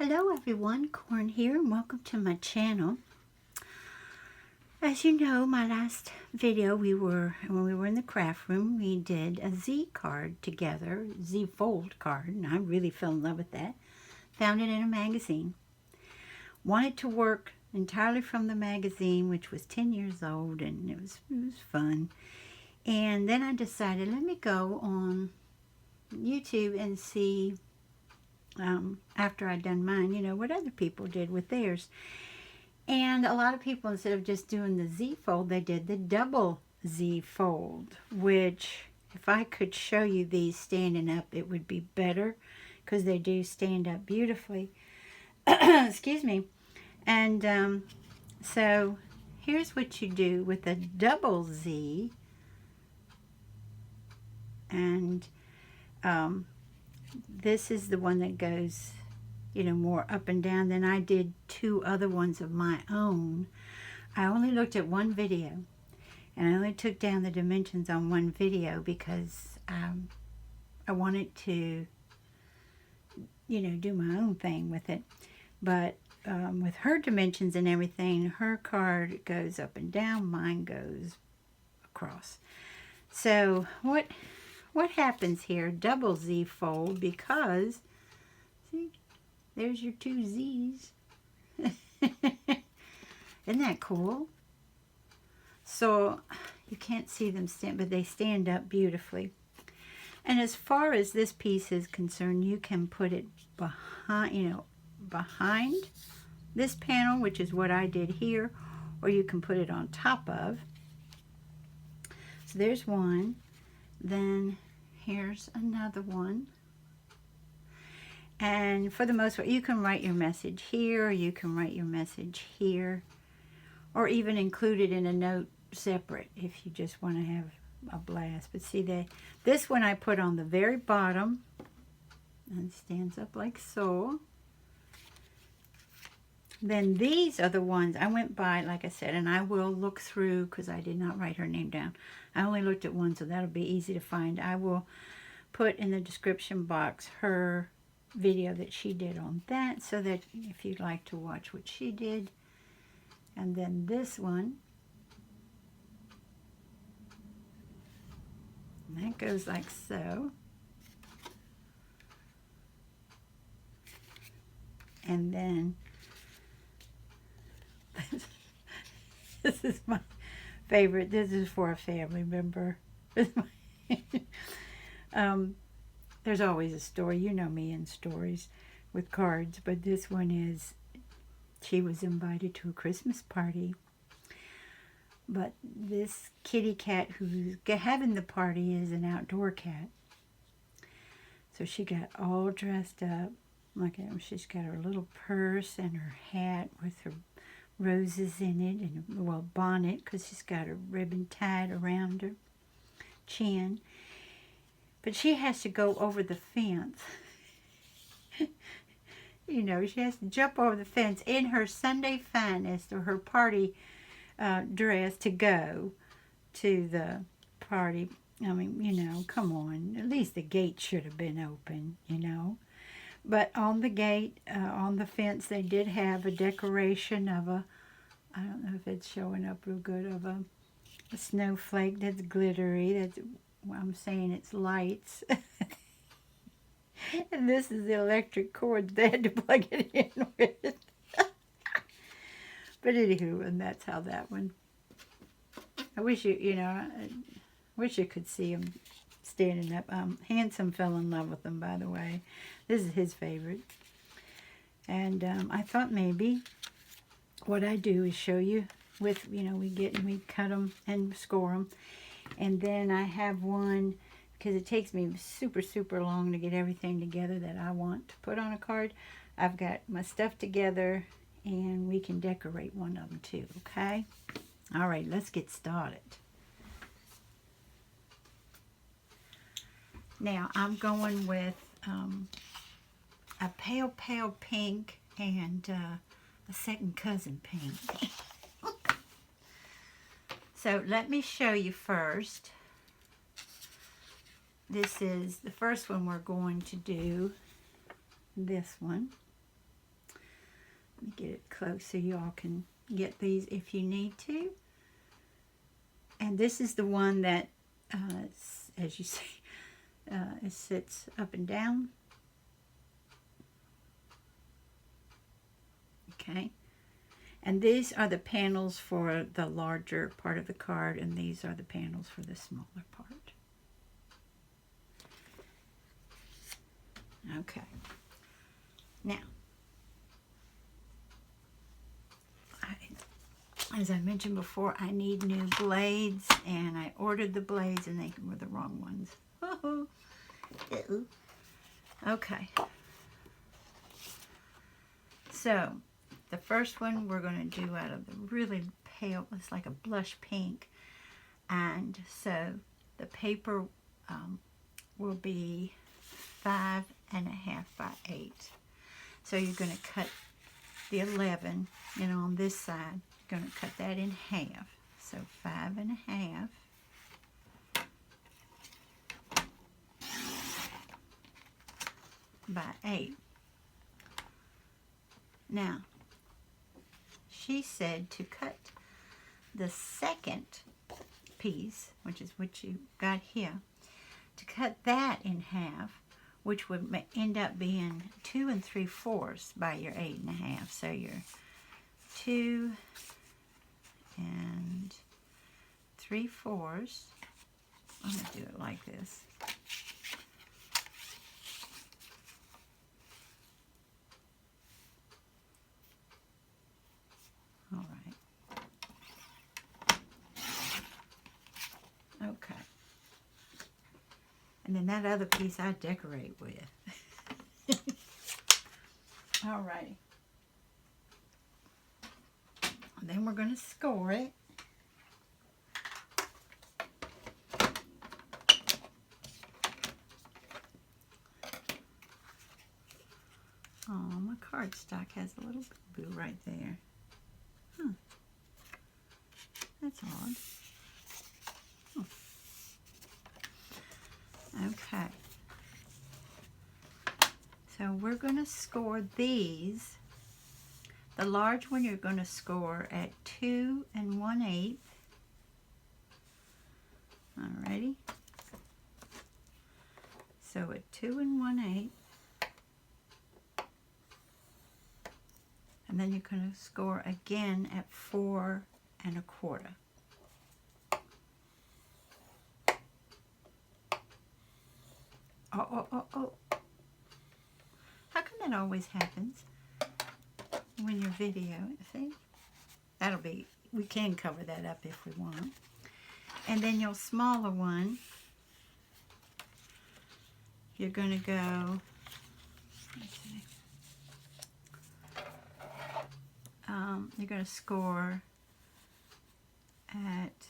Hello everyone, Corn here and welcome to my channel. As you know, my last video when we were in the craft room, we did a Z card together, Z fold card, and I really fell in love with that. Found it in a magazine. Wanted to work entirely from the magazine, which was 10 years old, and it was fun. And then I decided, let me go on YouTube and see after I'd done mine, what other people did with theirs. And a lot of people, instead of just doing the Z fold, they did the double Z fold, which if I could show you these standing up, it would be better because they do stand up beautifully. Excuse me. And so here's what you do with a double Z. And this is the one that goes, more up and down. Then I did two other ones of my own. I only looked at one video, and I only took down the dimensions on one video because I wanted to, do my own thing with it. But with her dimensions and everything, her card goes up and down, mine goes across. So what happens here? Double Z fold, because see, there's your two Z's. Isn't that cool? So you can't see them stand, but they stand up beautifully. And as far as this piece is concerned, you can put it behind, behind this panel, which is what I did here, or you can put it on top of. So there's one. Then here's another one. And for the most part, you can write your message here, or you can write your message here, or even include it in a note separate if you just want to have a blast. But see, this one I put on the very bottom and stands up like so. Then these are the ones I went by, like I said, and I will look through because I did not write her name down. I only looked at one, so that'll be easy to find. I will put in the description box her video that she did on that, so that if you'd like to watch what she did. And then this one, and that goes like so. And then this is my favorite. This is for a family member. There's always a story. You know me and stories with cards. But this one is, she was invited to a Christmas party. But this kitty cat who's having the party is an outdoor cat. So she got all dressed up. Look at her. She's got her little purse and her hat with her roses in it, and well, bonnet, because she's got her ribbon tied around her chin. But she has to go over the fence. She has to jump over the fence in her Sunday finest, or her party dress, to go to the party. I mean, come on. At least the gate should have been open, But on the gate, on the fence, they did have a decoration of I don't know if it's showing up real good, of a snowflake that's glittery. That's, I'm saying it's lights. And this is the electric cord they had to plug it in with. But anywho, and that's how that one. I wish I wish you could see him standing up. Handsome fell in love with them, by the way. This is his favorite. And I thought maybe what I do is show you with, we cut them and score them. And then I have one, because it takes me super, super long to get everything together that I want to put on a card. I've got my stuff together, and we can decorate one of them too, okay? All right, let's get started. Now, I'm going with a pale, pale pink and a second cousin pink. So let me show you first. This is the first one we're going to do. This one. Let me get it close so you all can get these if you need to. And this is the one that, as you see, it sits up and down. Okay. And these are the panels for the larger part of the card, and these are the panels for the smaller part. Okay. Now, as I mentioned before, I need new blades, and I ordered the blades, and they were the wrong ones. Okay. So, the first one we're going to do out of the really pale, it's like a blush pink. And so the paper will be 5.5 by 8. So you're going to cut the 11, and on this side, you're going to cut that in half. So 5.5 by 8. Now, she said to cut the second piece, which is what you got here, to cut that in half, which would end up being 2 3/4 by your 8.5. So you're 2 3/4. I'm going to do it like this. All right. Okay. And then that other piece I decorate with. All righty. And then we're going to score it. Oh, my cardstock has a little boo-boo right there. Huh. That's odd. Okay. So we're going to score these. The large one you're going to score at 2 1/8. Alrighty. So at 2 1/8. And then you're going to score again at 4 1/4. Oh. How come that always happens when you're video? See? That'll be, we can cover that up if we want. And then your smaller one, you're going to go, let's see, you're going to score at,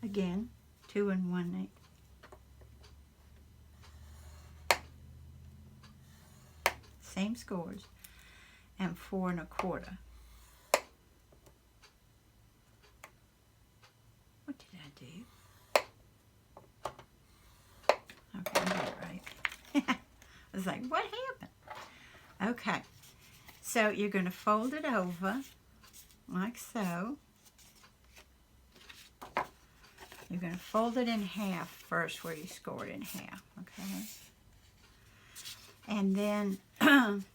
again, 2 1/8. Same scores, and 4 1/4. What did I do? Okay, I got it right. I was like, what happened? Okay, so you're going to fold it over like so. You're going to fold it in half first where you scored in half, okay? And then,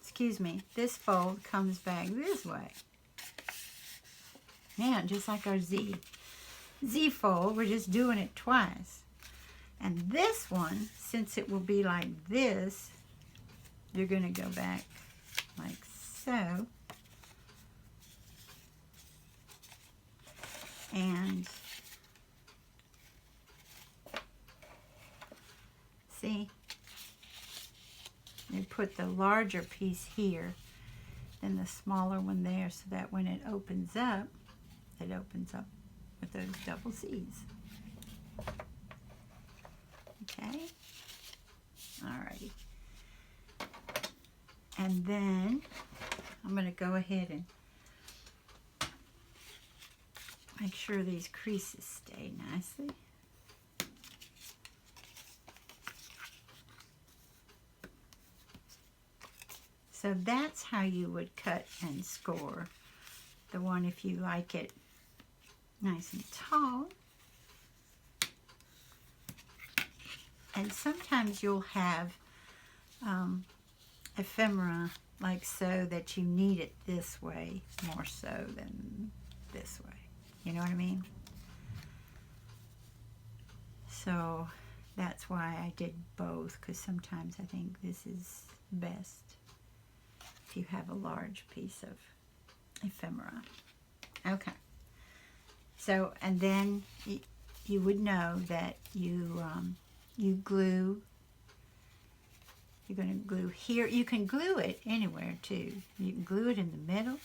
excuse me, this fold comes back this way. Yeah, just like our Z fold, we're just doing it twice. And this one, since it will be like this, you're going to go back like so. And see? You put the larger piece here, then the smaller one there, so that when it opens up with those double C's. Okay? Alrighty. And then I'm going to go ahead and make sure these creases stay nicely. So that's how you would cut and score the one if you like it nice and tall. And sometimes you'll have ephemera like so that you need it this way more so than this way. You know what I mean? So that's why I did both, because sometimes I think this is best if you have a large piece of ephemera. Okay. So, and then you would know that you glue. You're going to glue here. You can glue it anywhere too. You can glue it in the middle.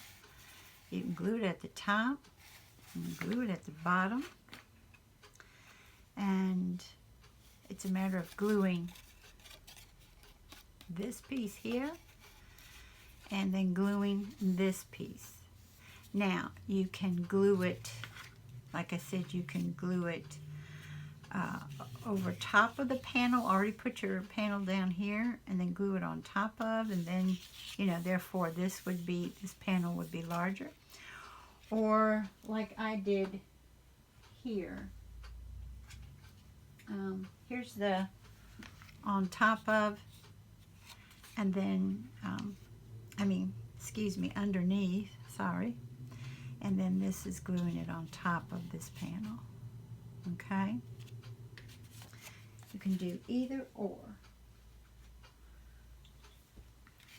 You can glue it at the top. You can glue it at the bottom. And it's a matter of gluing this piece here and then gluing this piece. Now, you can glue it, like I said, you can glue it over top of the panel. Already put your panel down here and then glue it on top of, and then, you know, therefore this panel would be larger. Or like I did here. Here's the on top of, and then, underneath, sorry. And then this is gluing it on top of this panel, okay? You can do either or.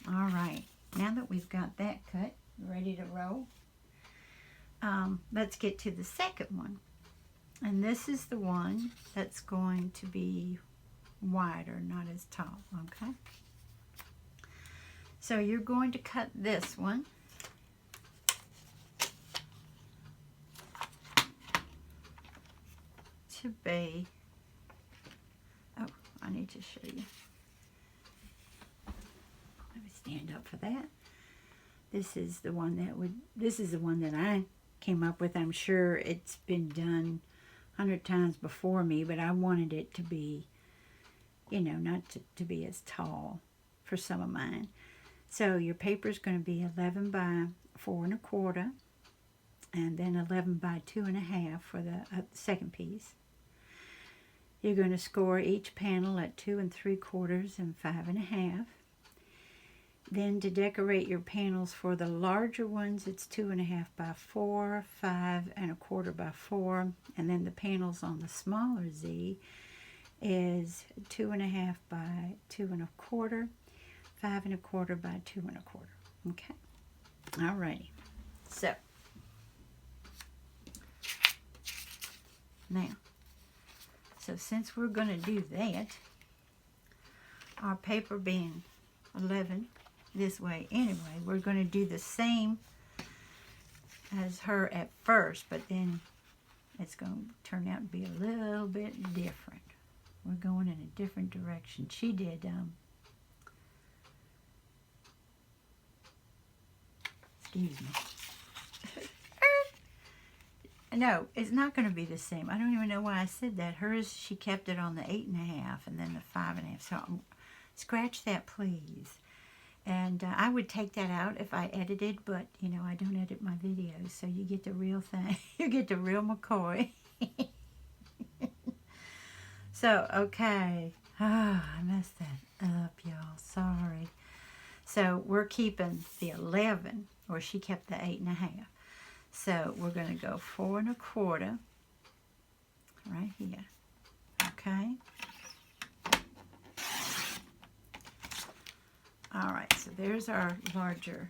All right, now that we've got that cut, ready to roll, let's get to the second one. And this is the one that's going to be wider, not as tall, okay? So you're going to cut this one. To be, oh, I need to show you. Let me stand up for that. This is the one that I came up with. I'm sure it's been done 100 times before me, but I wanted it to be, you know, not to be as tall for some of mine. So your paper is going to be 11 by 4 1/4, and then 11 by 2 1/2 for the second piece. You're going to score each panel at 2 3/4 and 5 1/2. Then to decorate your panels for the larger ones, it's 2 1/2 by 4, 5 1/4 by 4, and then the panels on the smaller Z is 2 1/2 by 2 1/4, 5 1/4 by 2 1/4. Okay. Alrighty. So now, since we're going to do that, our paper being 11 this way anyway, we're going to do the same as her at first, but then it's going to turn out to be a little bit different. We're going in a different direction. She did, excuse me. No, it's not going to be the same. I don't even know why I said that. Hers, she kept it on the 8 1/2 and then the 5 1/2. So scratch that, please. And I would take that out if I edited, but, you know, I don't edit my videos, so you get the real thing. You get the real McCoy. So, okay. I messed that up, y'all. Sorry. So, we're keeping the 11, or she kept the 8 1/2. So, we're going to go 4 1/4 right here. Okay. All right, so there's our larger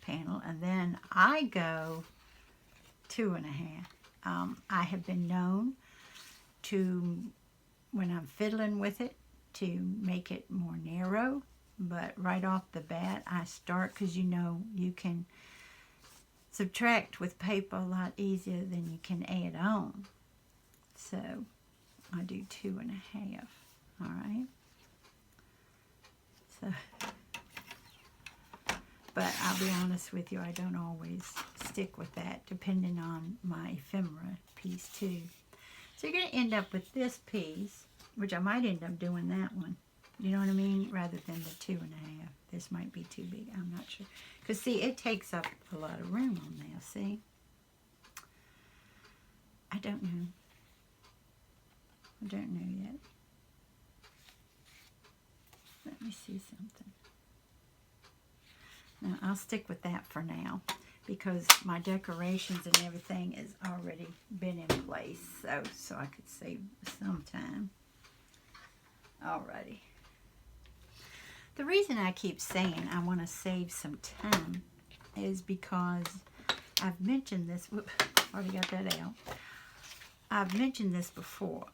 panel, and then I go 2 1/2. I have been known to, when I'm fiddling with it, to make it more narrow, but right off the bat, I start, because you know you can subtract with paper a lot easier than you can add on. So I do 2 1/2. All right. So. But I'll be honest with you, I don't always stick with that, depending on my ephemera piece too. So you're going to end up with this piece, which I might end up doing that one. You know what I mean? Rather than the 2 1/2. this might be too big. I'm not sure. Because, see, it takes up a lot of room on there, see? I don't know. I don't know yet. Let me see something. Now, I'll stick with that for now because my decorations and everything has already been in place, so I could save some time. Alrighty. The reason I keep saying I want to save some time is because I've mentioned this. Whoop, already got that out. I've mentioned this before.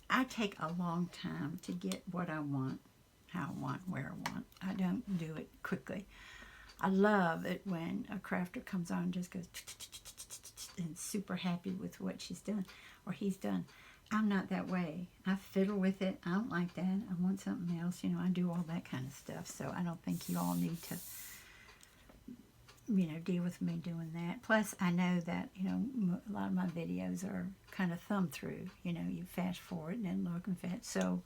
I take a long time to get what I want, how I want, where I want. I don't do it quickly. I love it when a crafter comes on and just goes and super happy with what she's done or he's done. I'm not that way. I fiddle with it. I don't like that. I want something else. You know, I do all that kind of stuff. So I don't think you all need to, you know, deal with me doing that. Plus, I know that, you know, a lot of my videos are kind of thumb through. You know, you fast forward and then look and fast. So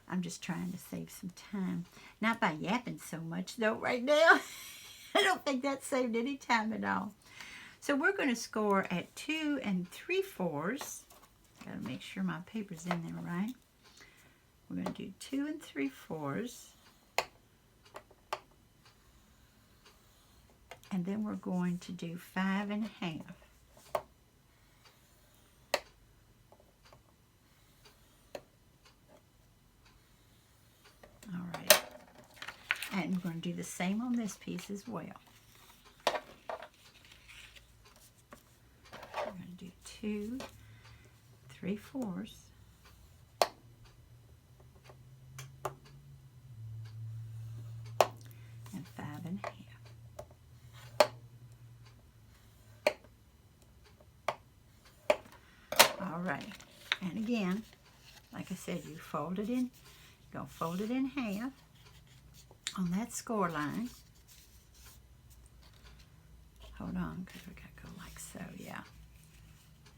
I'm just trying to save some time. Not by yapping so much, though, right now. I don't think that saved any time at all. So we're going to score at 2 3/4. Got to make sure my paper's in there right. We're going to do 2 3/4. And then we're going to do 5 1/2. All right. And we're going to do the same on this piece as well. We're going to do 2 3/4. And 5 1/2. Alright, and again, like I said, you fold it in, you're going to fold it in half on that score line. Hold on, because we got to go like so, yeah.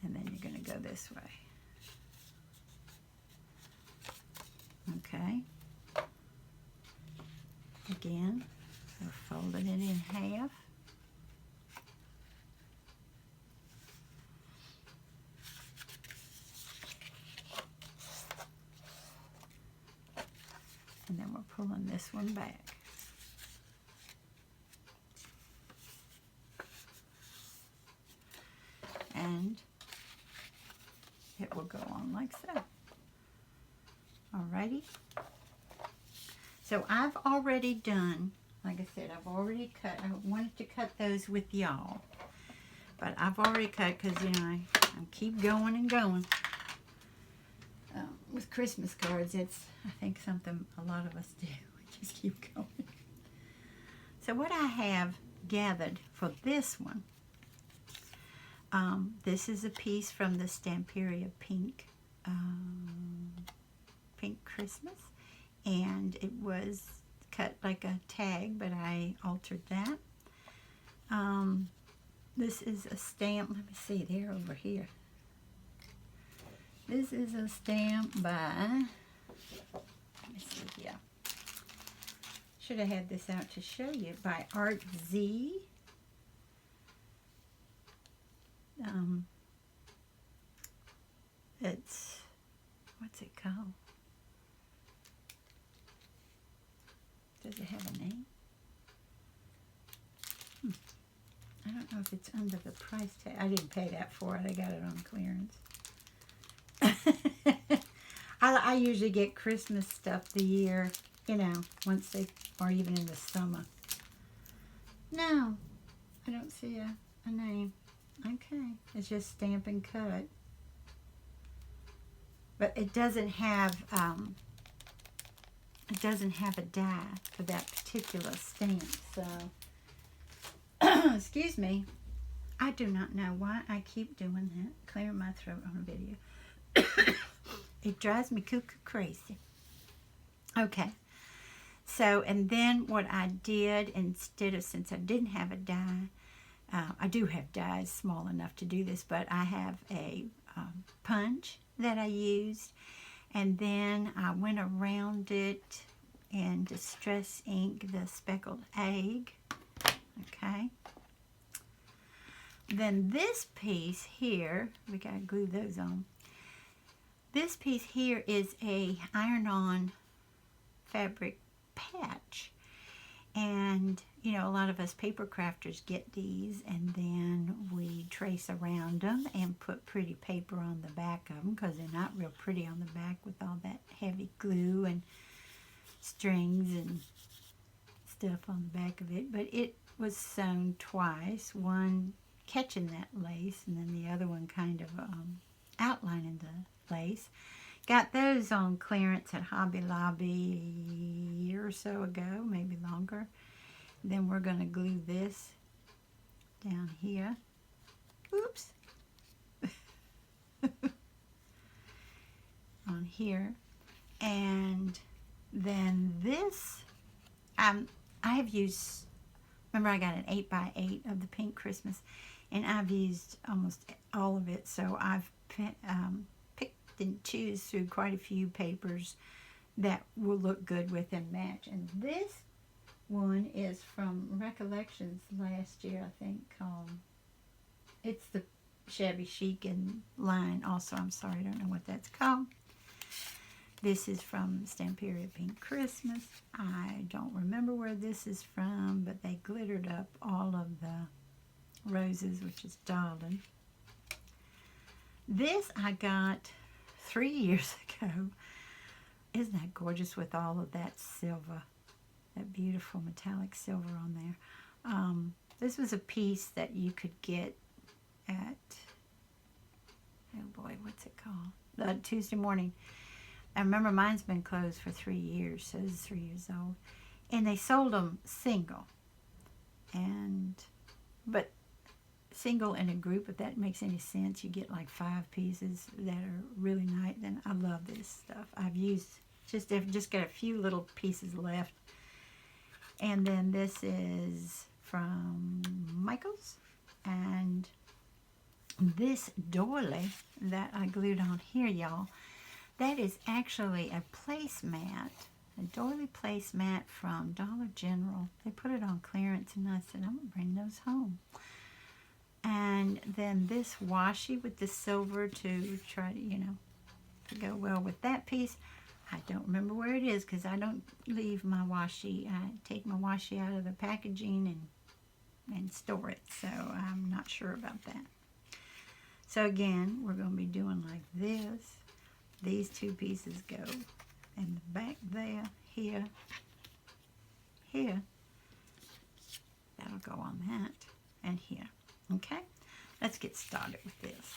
And then you're going to go this way. Okay. Again, we're folding it in half. And then we're pulling this one back. And it will go on like so. Alrighty. So I've already done, like I said, I've already cut. I wanted to cut those with y'all. But I've already cut because, you know, I keep going and going. With Christmas cards, it's, I think, something a lot of us do. We just keep going. So what I have gathered for this one, this is a piece from the Stamperia Pink, Pink Christmas. And it was cut like a tag, but I altered that. This is a stamp. Let me see, they're over here. This is a stamp by, let me see, yeah. Should have had this out to show you, by Art Z. It's, what's it called? Does it have a name? I don't know if it's under the price tag. I didn't pay that for it. I got it on clearance. I usually get Christmas stuff the year, you know, once they, or even in the summer. No, I don't see a name. Okay, it's just Stamp and Cut. But it doesn't have a die for that particular stamp, so excuse me. I do not know why I keep doing that, clearing my throat on a video. It drives me cuckoo crazy. Okay, so, and then what I did, instead of, since I didn't have a die, I do have dies small enough to do this, but I have a punch that I used, And then I went around it in Distress Ink, the Speckled Egg. Okay. Then this piece here, we gotta glue those on. This piece here is a iron-on fabric patch. And, you know, a lot of us paper crafters get these, and then we trace around them and put pretty paper on the back of them, because they're not real pretty on the back with all that heavy glue and strings and stuff on the back of it. But it was sewn twice, one catching that lace and then the other one kind of outlining the lace. Got those on clearance at Hobby Lobby a year or so ago, maybe longer. Then we're going to glue this down here. Oops. On here. And then this, I have used, remember I got an 8x8 of the Pink Christmas, and I've used almost all of it, so I've picked and choose through quite a few papers that will look good with and match. And this one is from Recollections last year, I think, called, it's the Shabby Chic and line also. I'm sorry, I don't know what that's called. This is from Stamperia Pink Christmas. I don't remember where this is from, but they glittered up all of the roses, which is darling. This I got 3 years ago. Isn't that gorgeous with all of that silver, that beautiful metallic silver on there. This was a piece that you could get at, oh boy, what's it called? Tuesday Morning. I remember mine's been closed for 3 years, so this is 3 years old. And they sold them single. But single in a group, if that makes any sense, you get like 5 pieces that are really nice. Then I love this stuff. I've used, I've just got a few little pieces left. And then this is from Michael's. And this doily that I glued on here, y'all, that is actually a placemat, a doily placemat from Dollar General. They put it on clearance, and I said, I'm going to bring those home. And then this washi with the silver to try to, you know, to go well with that piece. I don't remember where it is because I don't leave my washi. I take my washi out of the packaging and store it. So I'm not sure about that. So again, we're going to be doing like this. These 2 pieces go in the back there, here, here. That'll go on that, and here. Okay, let's get started with this.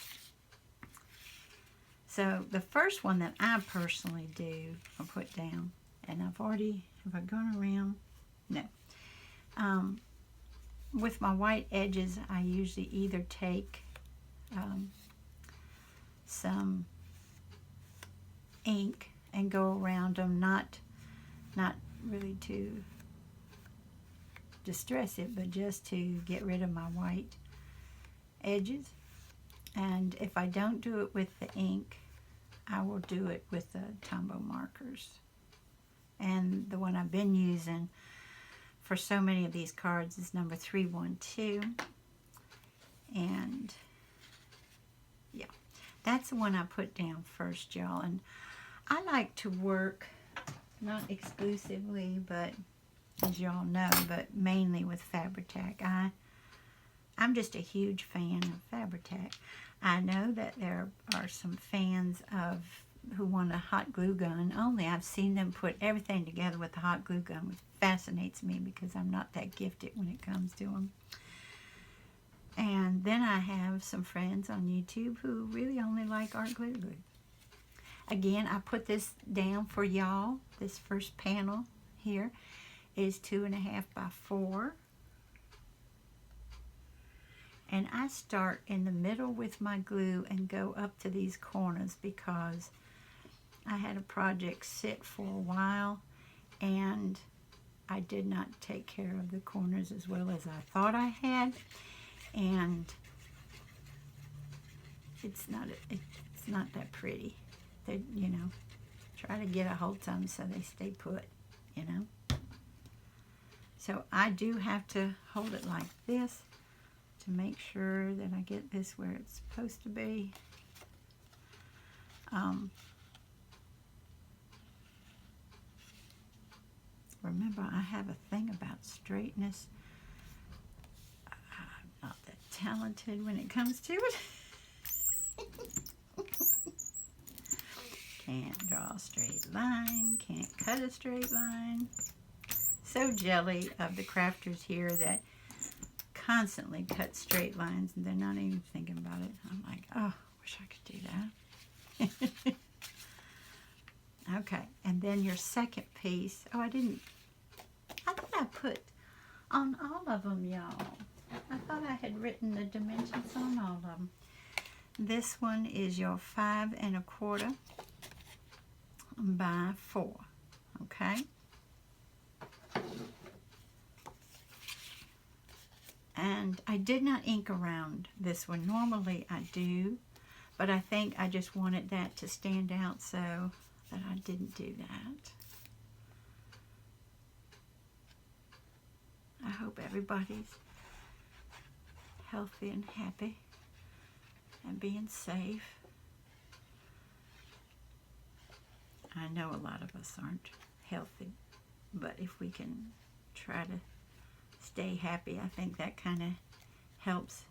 So the first one that I personally do, I'll put down, and I've already, have I gone around? No. With my white edges, I usually either take some ink and go around them, not really to distress it, but just to get rid of my white edges. And if I don't do it with the ink, I will do it with the Tombow markers. And the one I've been using for so many of these cards is number 312. And yeah, that's the one I put down first, y'all. And I like to work not exclusively, but as y'all know, but mainly with Fabri-Tac. I'm just a huge fan of Fabri-Tac. I know that there are some fans of who want a hot glue gun only. I've seen them put everything together with a hot glue gun, which fascinates me because I'm not that gifted when it comes to them. And then I have some friends on YouTube who really only like art glue. Again, I put this down for y'all. This first panel here is 2.5 by 4. And I start in the middle with my glue and go up to these corners because I had a project sit for a while and I did not take care of the corners as well as I thought I had. And it's not that pretty. You know, Try to get a hold of them so they stay put, you know. So I do have to hold it like this to make sure that I get this where it's supposed to be. Remember, I have a thing about straightness. I'm not that talented when it comes to it. Can't draw a straight line, can't cut a straight line. So jelly of the crafters here that constantly cut straight lines and they're not even thinking about it. I'm like, oh, wish I could do that. Okay, and then your second piece. Oh, I thought I put on all of them, y'all. I thought I had written the dimensions on all of them. This one is your 5 1/4 by 4, okay? And I did not ink around this one. Normally I do, but I think I just wanted that to stand out, so that I didn't do that. I hope everybody's healthy and happy and being safe. I know a lot of us aren't healthy, but if we can try to stay happy, I think that kind of helps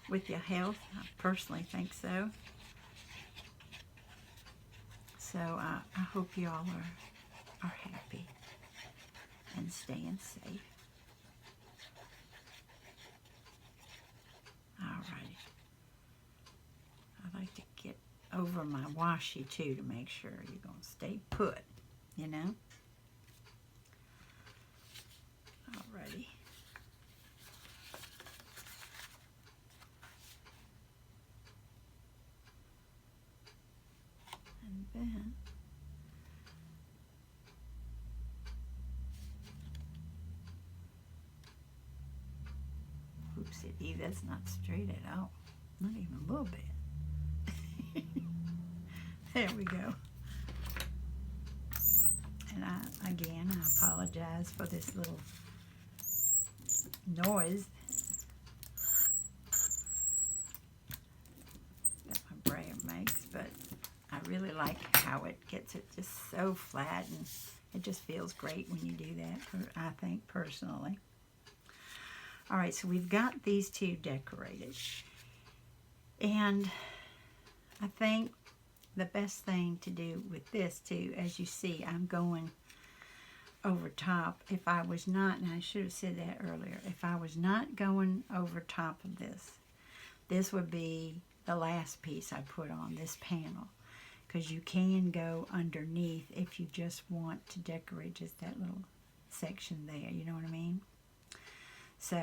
with your health. I personally think so. So I hope you all are happy and staying safe. Alrighty. I like to get over my washi too to make sure you're going to stay put, you know. Alrighty. And then oopsie, that's not straight at all. Not even a little bit. There we go. And again, I apologize for this little noise that my brayer makes, but I really like how it gets it just so flat, and it just feels great when you do that, I think, personally. All right, so we've got these two decorated. And I think the best thing to do with this too, as you see, I'm going over top. If I was not, and I should have said that earlier, if I was not going over top of this, this would be the last piece I put on this panel, because you can go underneath if you just want to decorate just that little section there, you know what I mean? So,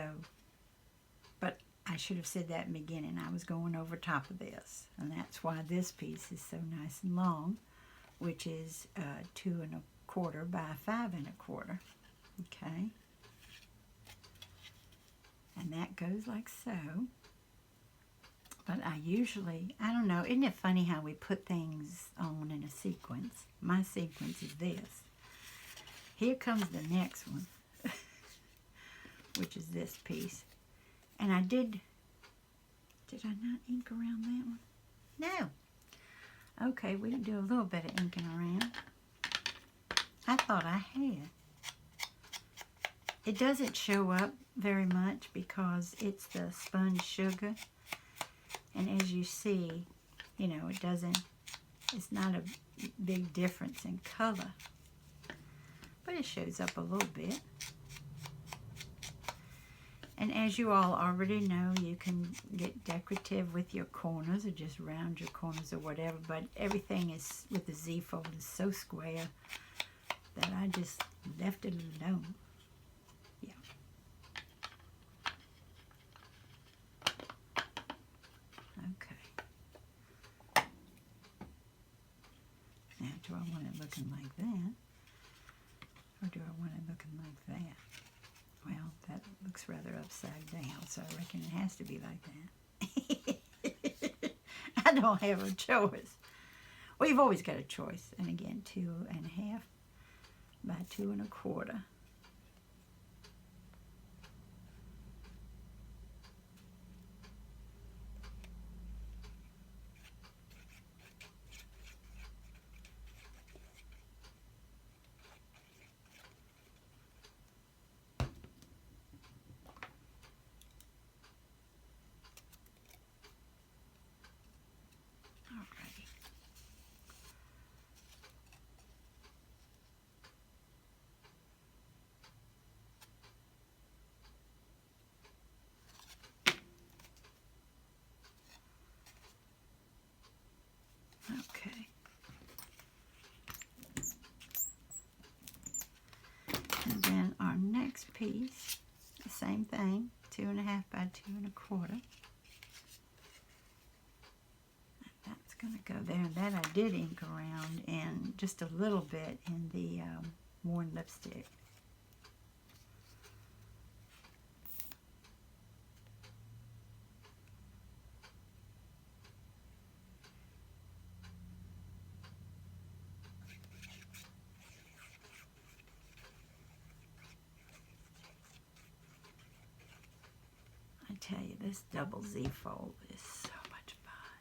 but I should have said that in the beginning. I was going over top of this, and that's why this piece is so nice and long, which is 2 1/4 by 5 1/4. Okay, and that goes like so. But I usually, I don't know, isn't it funny how we put things on in a sequence? My sequence is this. Here comes the next one, which is this piece. And I did I not ink around that one? No. Okay, we can do a little bit of inking around. I thought I had. It doesn't show up very much because it's the sponge sugar. And as you see, you know, it's not a big difference in color. But it shows up a little bit. And as you all already know, you can get decorative with your corners or just round your corners or whatever. But everything is, with the Z fold, is so square that I just left it alone. Yeah. Okay. Now, do I want it looking like that? Or do I want it looking like that? Well, that looks rather upside down, so I reckon it has to be like that. I don't have a choice. Well, you've always got a choice. And again, 2.5 by 2.25. Alrighty. Okay. And then our next piece, the same thing, 2.5 by 2.25. That's going to go there. That I did ink around and just a little bit in the worn lipstick. I tell you, this double Z fold is so much fun.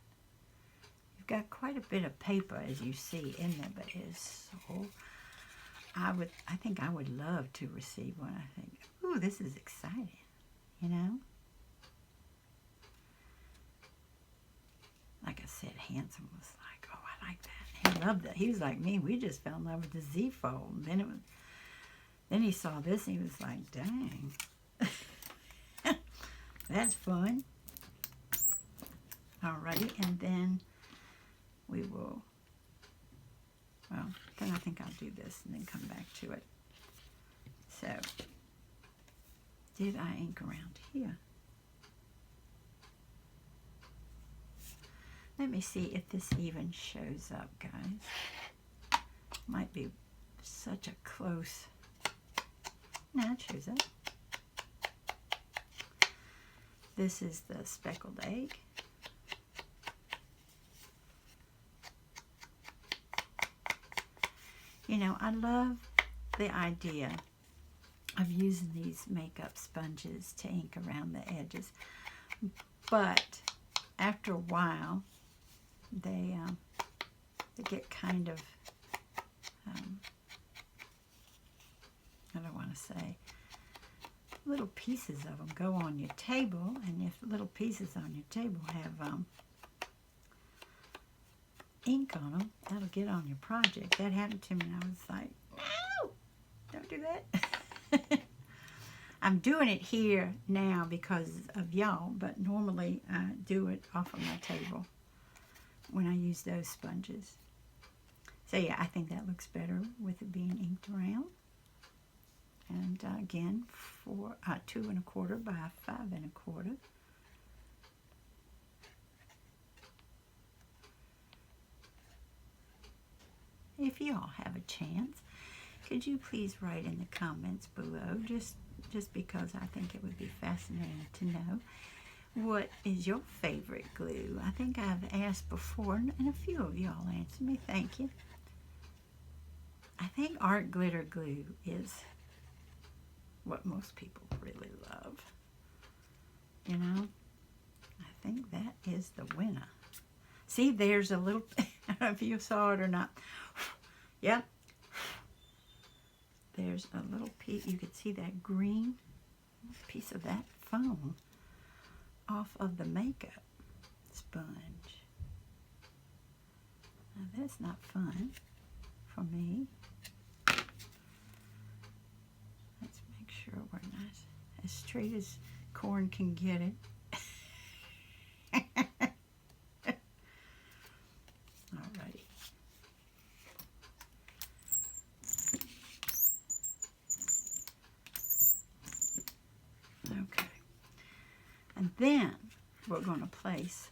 You've got quite a bit of paper, as you see, in there, but it is so... I think I would love to receive one. I think, ooh, this is exciting, you know? Like I said, Hanson was like, oh, I like that. He loved it. He was like me. We just fell in love with the Z fold. Then he saw this and he was like, dang. That's fun. Alrighty, and then we will, well, then I think I'll do this and then come back to it. So, did I ink around here? Let me see if this even shows up, guys. Might be such a close, no, it shows up. This is the speckled egg. You know, I love the idea of using these makeup sponges to ink around the edges, but after a while, they get kind of, I don't want to say, little pieces of them go on your table, and if little pieces on your table have ink on them, that'll get on your project. That happened to me, and I was like, no, don't do that. I'm doing it here now because of y'all, but normally I do it off of my table when I use those sponges. So yeah, I think that looks better with it being inked around. And again, for 2.25 by 5.25. If you all have a chance, could you please write in the comments below, just because I think it would be fascinating to know, what is your favorite glue? I think I've asked before, and a few of y'all answered me. Thank you. I think art glitter glue is what most people really love. You know, I think that is the winner. See, there's a little, I don't know if you saw it or not. Yep. There's a little piece, you could see that green piece of that foam off of the makeup sponge. Now that's not fun for me. Let's make sure we're nice, as straight as corn can get it. Alrighty. Okay. And then we're going to place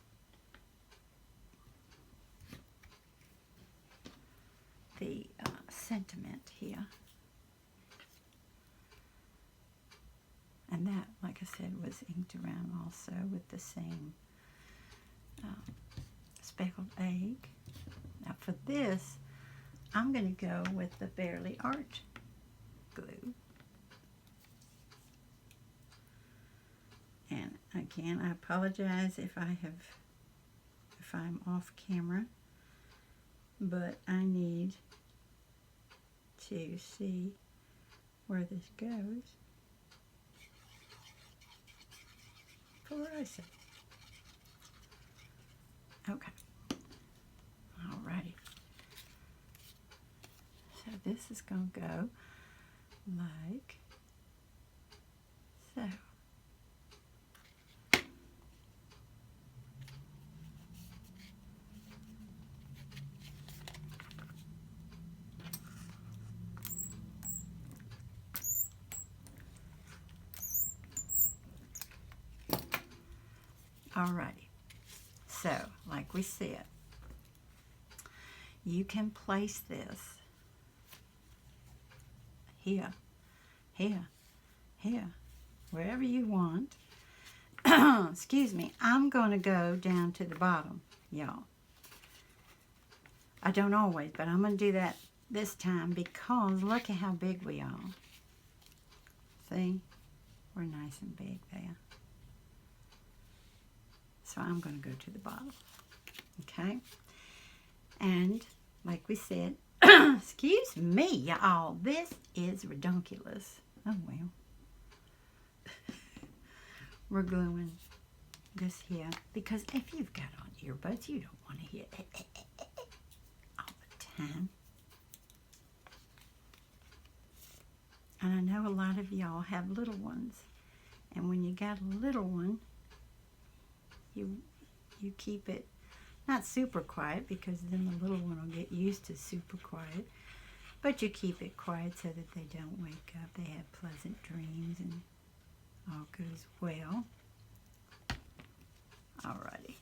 the sentiment here. And that, like I said, was inked around also with the same speckled egg. Now for this, I'm going to go with the Barely Art glue. And again, I apologize if I'm off camera, but I need to see where this goes before I say. Okay. Alrighty. So this is going to go like so. Alrighty, so like we said, you can place this here, here, here, wherever you want. Excuse me, I'm going to go down to the bottom, y'all. I don't always, but I'm going to do that this time because look at how big we are. See? We're nice and big there. So I'm going to go to the bottom, okay? And like we said, excuse me, y'all, this is redonkulous. Oh, well. We're gluing this here because if you've got on earbuds, you don't want to hear all the time. And I know a lot of y'all have little ones. And when you got a little one, you keep it not super quiet because then the little one will get used to super quiet, but you keep it quiet so that they don't wake up. They have pleasant dreams and all goes well. Alrighty,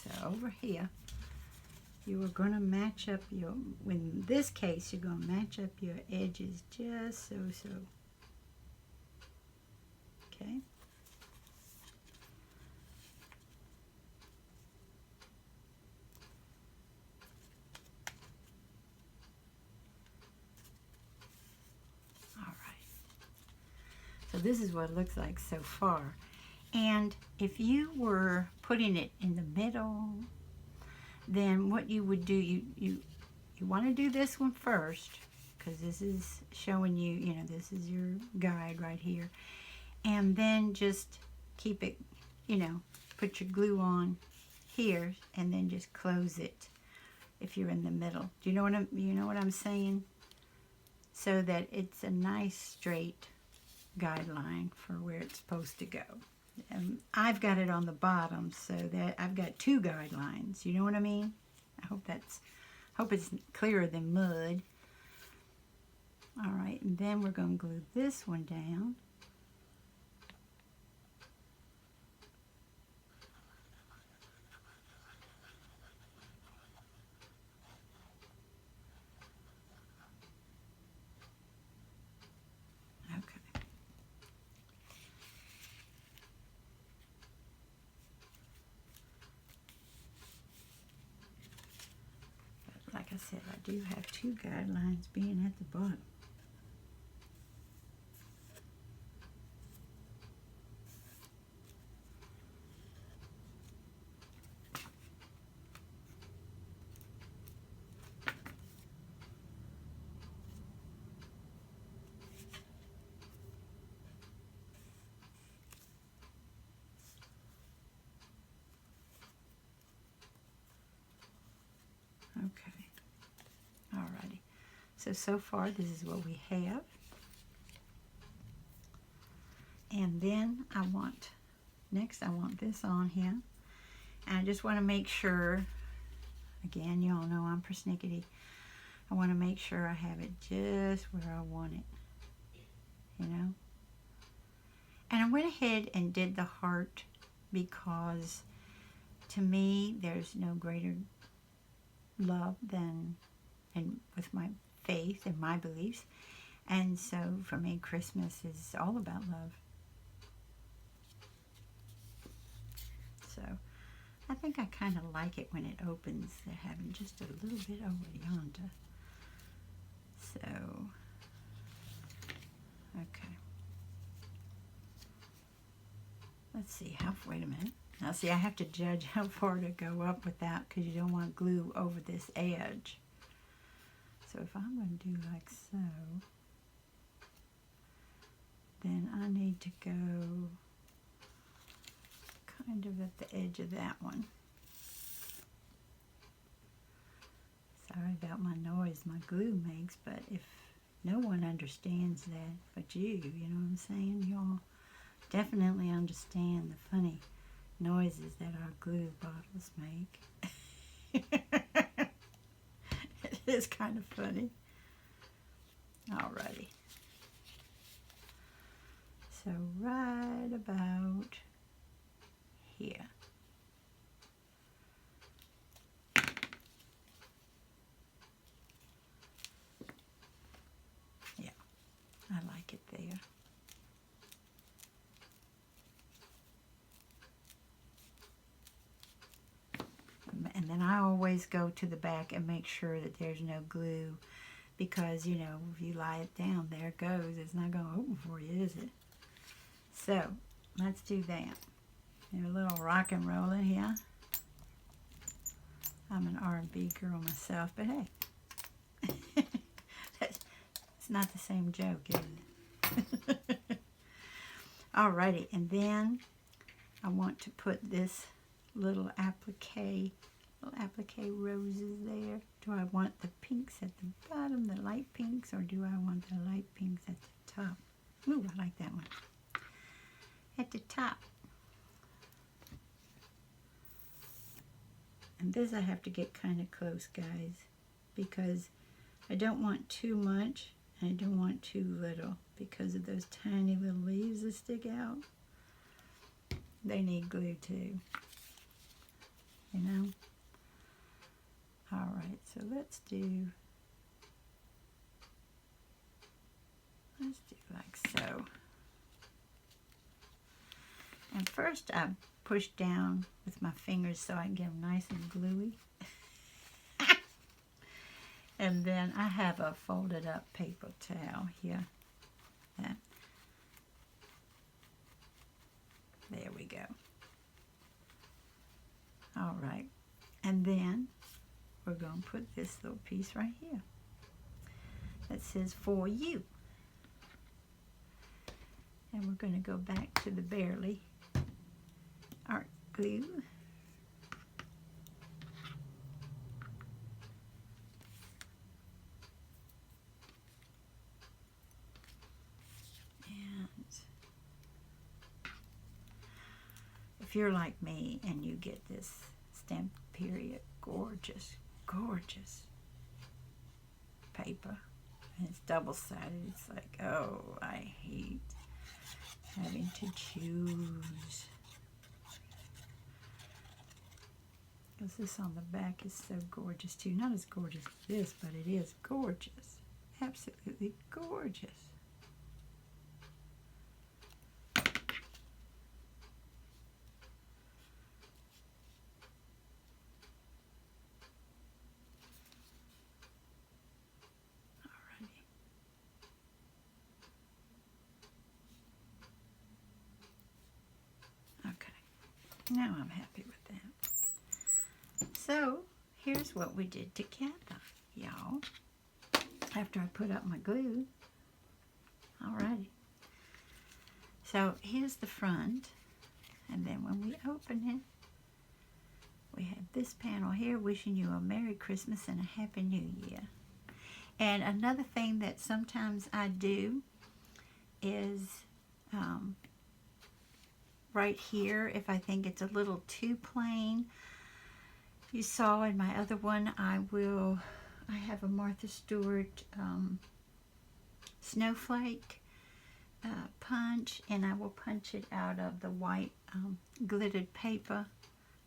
so over here you are going to match up your, in this case you're going to match up your edges just so. Okay. So this is what it looks like so far. And if you were putting it in the middle, then what you would do, you want to do this one first, because this is showing you, you know, this is your guide right here. And then just keep it, you know, put your glue on here and then just close it if you're in the middle. Do you know what I'm saying? So that it's a nice straight guideline for where it's supposed to go. And I've got it on the bottom so that I've got two guidelines. You know what I mean? I hope it's clearer than mud. All right, and then we're going to glue this one down. Like I said, I do have two guidelines being at the bottom. Okay. Alrighty. So far this is what we have. And then next I want this on here. And I just want to make sure, again, y'all know I'm persnickety. I want to make sure I have it just where I want it, you know. And I went ahead and did the heart because to me there's no greater love than, and with my faith and my beliefs, and so for me Christmas is all about love. So I think I kind of like it when it opens. They're having just a little bit over yonder. So, okay. Let's see, wait a minute. Now see, I have to judge how far to go up without, because you don't want glue over this edge. So if I'm going to do like so, then I need to go kind of at the edge of that one. Sorry about my noise my glue makes, but if no one understands that but you know what I'm saying? Y'all definitely understand the funny noises that our glue bottles make. It is kind of funny. Alrighty. So right about here. Yeah, I like it there. And then I always go to the back and make sure that there's no glue, because, you know, if you lie it down, there it goes. It's not going to open for you, is it? So, let's do that. And a little rock and rollin' here. I'm an R&B girl myself, but hey. It's not the same joke, is it? Alrighty, and then I want to put this little applique roses there. Do I want the pinks at the bottom, the light pinks, or do I want the light pinks at the top? Ooh, I like that one. At the top. And this I have to get kind of close, guys, because I don't want too much and I don't want too little, because of those tiny little leaves that stick out. They need glue too, you know. All right, so let's do like so. And first I push down with my fingers so I can get them nice and gluey. And then I have a folded up paper towel here. Yeah. There we go. All right. And then we're going to put this little piece right here that says "for you." And we're going to go back to the Barely art glue. And if you're like me and you get this stamp period gorgeous, gorgeous paper, and it's double-sided, it's like, oh, I hate having to choose. Because this on the back is so gorgeous too. Not as gorgeous as this, but it is gorgeous. Absolutely gorgeous. Alrighty. Okay. Now I'm happy with that. So, here's what we did together, y'all, after I put up my glue. Alrighty. So, here's the front, and then when we open it, we have this panel here, wishing you a Merry Christmas and a Happy New Year. And another thing that sometimes I do is right here, if I think it's a little too plain, you saw in my other one, I have a Martha Stewart snowflake punch, and I will punch it out of the white glittered paper,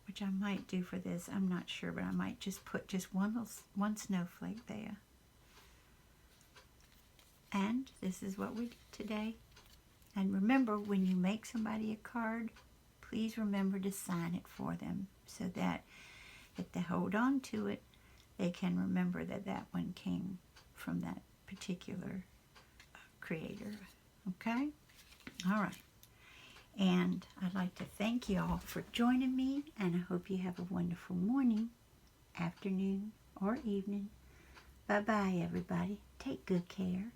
which I might do for this. I'm not sure, but I might just put just one snowflake there. And this is what we did today. And remember, when you make somebody a card, please remember to sign it for them so that if they hold on to it, they can remember that that one came from that particular creator. Okay? All right. And I'd like to thank you all for joining me, and I hope you have a wonderful morning, afternoon, or evening. Bye-bye, everybody. Take good care.